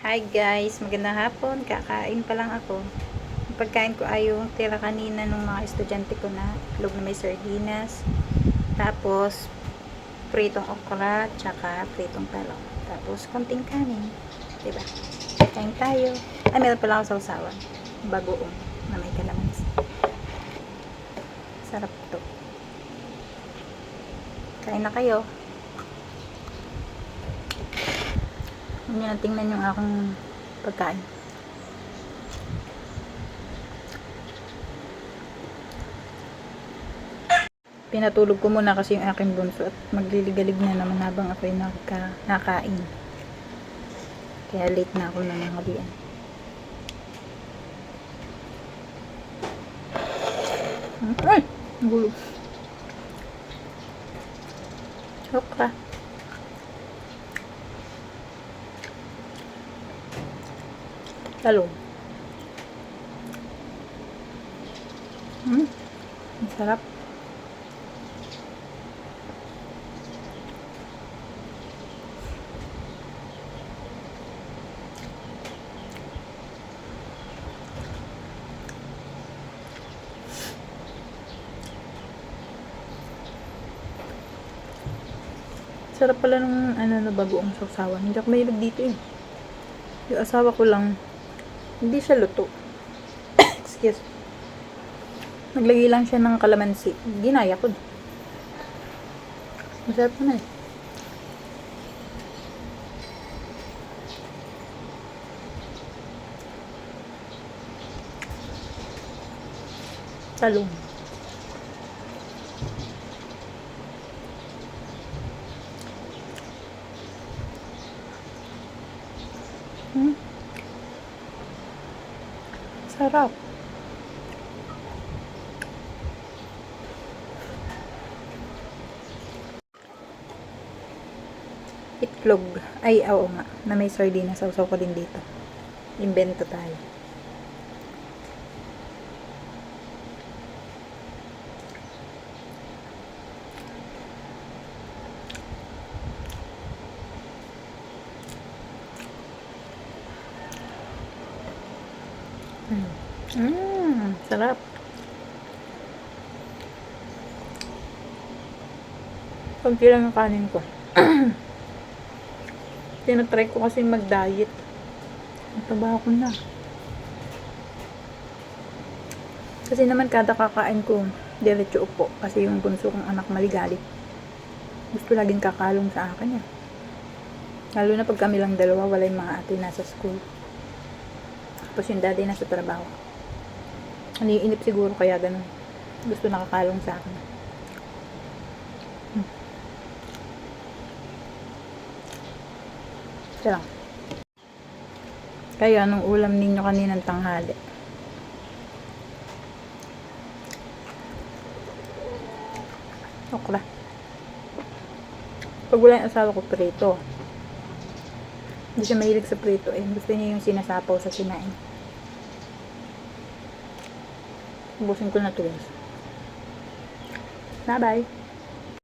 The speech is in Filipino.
Hi guys, magandang hapon. Kakain pa lang ako. Ang pagkain ko ay yung tira kanina ng mga estudyante ko na itlog na may sardinas. Tapos, pritong okra, tsaka pritong talong. Tapos, konting kanin. Diba? Kain tayo. Ay, meron pala ako sausawan. Bagoong na may kalamansi. Sarap to. Kain na kayo. Huwag nyo na tingnan yung aking pagkain. Pinatulog ko muna kasi yung aking bunso at magliligalig na naman habang ako'y nakain. Kaya late na ako nangangabian. Ay! Ang gulo. Okra. Talong. Ang sarap. Sarap pala ng na bagoong sausawan. Hindi ako mahilig dito eh. Yung asawa ko lang, hindi siya luto. Excuse. Naglagay lang siya ng kalamansi. Ginaya ko. Masarap naman eh. Talong. Sarap. Itlog. Ay, oo nga. Na may sardinas. Sausaw ko din dito. Invento tayo. Sarap. Kunti lang yung kanin ko. Tinatry ko kasi mag-diet. Mataba ko na. Kasi naman kada kakain ko, diretso upo. Kasi yung bunso kong anak maligalig. Gusto laging kakalong sa akin eh. Lalo na pag kami lang dalawa, wala yung mga ate nasa school. Tapos yung daddy nasa trabaho. Iniinip siguro kaya ganun. Gusto nakakalong sa akin. Ito lang. Kaya anong ulam ninyo kaninang tanghali? Okra. Pag wala yung asawa ko, prito. Hindi siya mahilig sa prito eh. Gusto niya yung sinasapaw sa sinain. Ubusin ko na to guys. Bye bye.